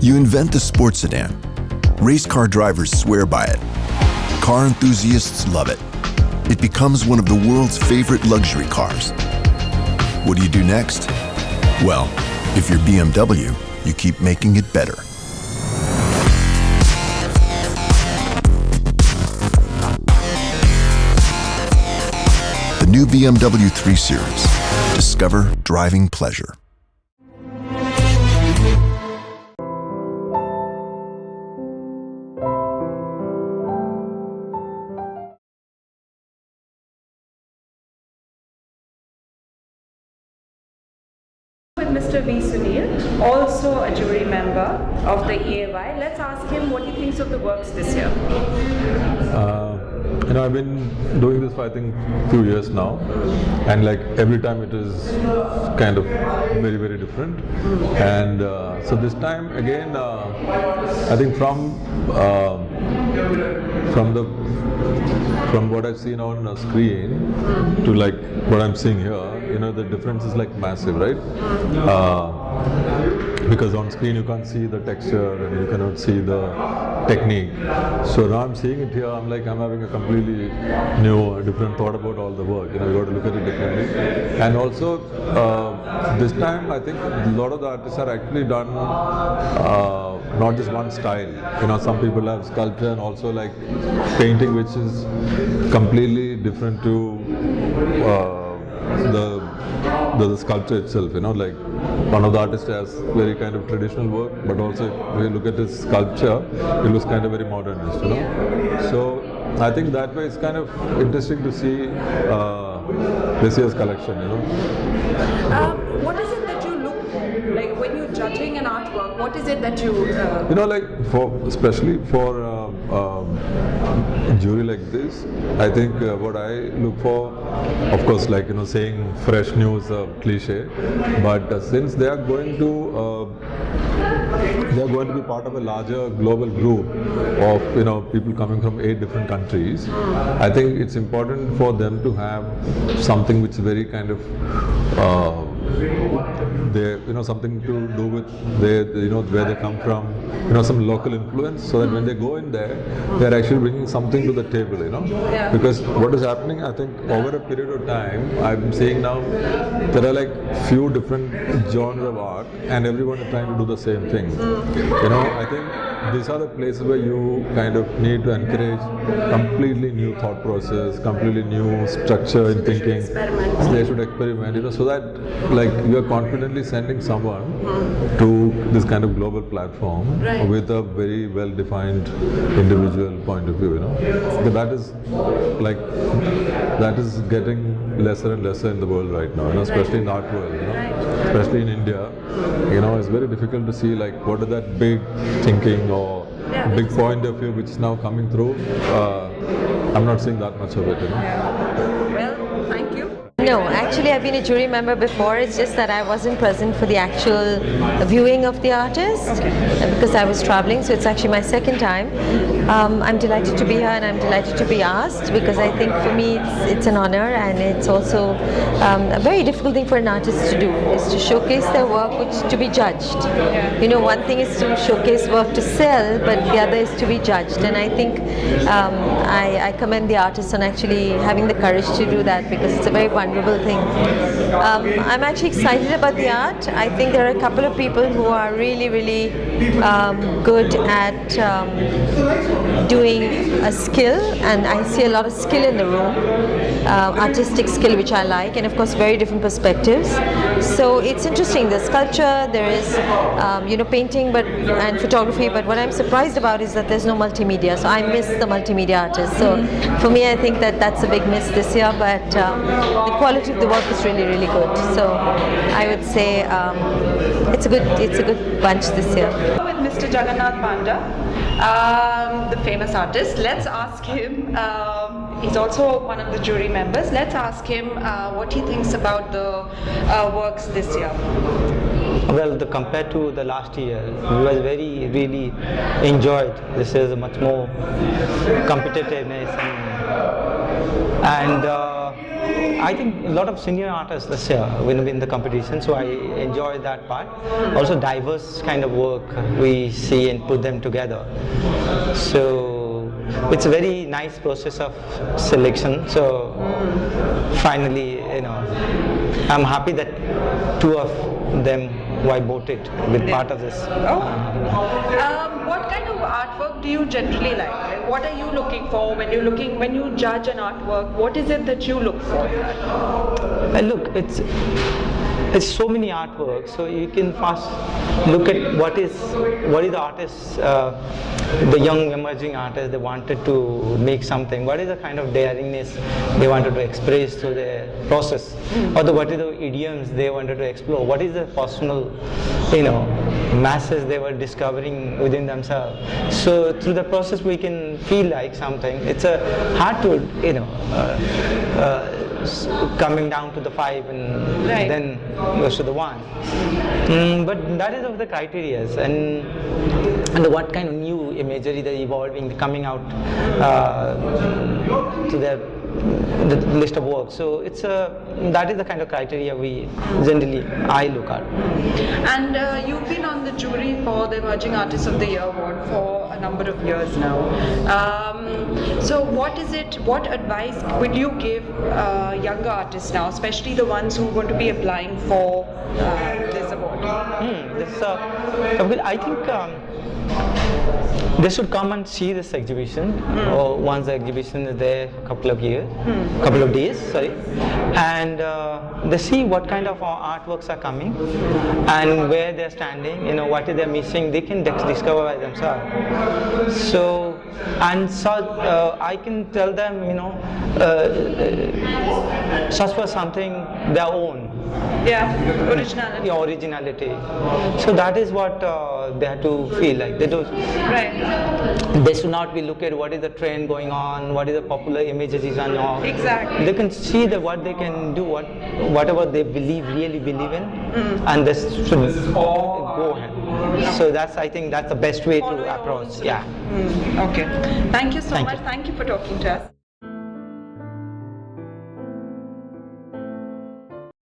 You invent the sports sedan. Race car drivers swear by it. Car enthusiasts love it. It becomes one of the world's favorite luxury cars. What do you do next? Well, if you're BMW, you keep making it better. The new BMW 3 Series. Discover driving pleasure. With Mr. V. Sunil, also a jury member of the EAY. Let's ask him what he thinks of the works this year. I've been doing this for I think few years now, and like every time it is kind of very, very different. And so this time again, I think from what I've seen on a screen to like what I'm seeing here, the difference is like massive, right? Because on screen you can't see the texture and you cannot see the technique. So now I'm seeing it here, I'm having a completely new, different thought about all the work. You got to look at it differently. And also, this time I think a lot of the artists are actually done not just one style. Some people have sculpture and also like painting, which is completely different to the sculpture itself. Like one of the artists has very kind of traditional work, but also if you look at his sculpture, it looks kind of very modernist. So I think that way it's kind of interesting to see this year's collection. What is it that you look for? Like when you're judging an artwork, what is it that you? Especially for a jury like this, I think what I look for, of course, saying fresh news, cliche, but since they are going to be part of a larger global group of people coming from 8 different countries, I think it's important for them to have something which is very kind of something to do with where they come from, some local influence, so that when they go in there, they're actually bringing something to the table, Yeah. Because what is happening, I think, over a period of time, I'm seeing now there are like few different genres of art, and everyone is trying to do the same thing. I think these are the places where you kind of need to encourage completely new thought process, completely new structure in thinking. They should experiment, so that like you are confidently sending someone to this kind of global platform with a very well-defined individual point of view. But that is getting lesser and lesser in the world right now, especially in the art world, especially in India. It's very difficult to see like what is that big thinking or big point of view which is now coming through. I'm not seeing that much of it. Well, thank you. No, actually I've been a jury member before. It's just that I wasn't present for the actual viewing of the artist because I was traveling, so it's actually my second time. I'm delighted to be here and I'm delighted to be asked, because I think for me it's an honor, and it's also a very difficult thing for an artist to do, is to showcase their work to be judged. One thing is to showcase work to sell, but the other is to be judged, and I think I commend the artists on actually having the courage to do that, because it's a very vulnerable thing. I'm actually excited about the art. I think there are a couple of people who are really, really good at doing a skill, and I see a lot of skill in the room, artistic skill, which I like, and of course very different perspectives. So it's interesting. There's sculpture, there is painting, and photography. But what I'm surprised about is that there's no multimedia. So I miss the multimedia artists. So for me, I think that's a big miss this year. But the quality of the work is really, really good. So I would say it's a good bunch this year. With Mr. Jagannath Panda, the famous artist. Let's ask him. He's also one of the jury members. Let's ask him what he thinks about the works this year. Well, compared to the last year, we was really enjoyed. This is much more competitiveness, and I think a lot of senior artists this year will win the competition, so I enjoy that part. Also diverse kind of work we see and put them together. So it's a very nice process of selection. So finally, I'm happy that two of them who I voted with part of this. What kind of artwork do you generally like? What are you looking for when you judge an artwork? What is it that you look for? Look, it's so many artworks, so you can first look at what is the artist, the young emerging artist, they wanted to make something. What is the kind of daringness they wanted to express through their process, or what is the idioms they wanted to explore? What is the personal, masses they were discovering within themselves? So through the process, we can feel like something. It's hard to, coming down to the 5 and then goes to the 1. But that is of the criteria, and what kind of new imagery they're evolving, coming out to the list of work. So that is the kind of criteria I look at. And you've been on the jury for the Emerging Artist of the Year award for a number of years now. So what advice would you give younger artists now, especially the ones who are going to be applying for this award? I think they should come and see this exhibition once the exhibition is there for a couple of days, and they see what kind of artworks are coming and where they're standing, what is they're missing, they can discover by themselves. So I can tell them, search for something their own. Originality. So that is what they have to feel like. They should not be look at what is the trend going on, what is the popular images is on. Exactly. They can see that what they can do, whatever they really believe in, and this should go ahead. So I think that's the best way to approach. Yeah. Okay. Thank you so much. Thank you for talking to us.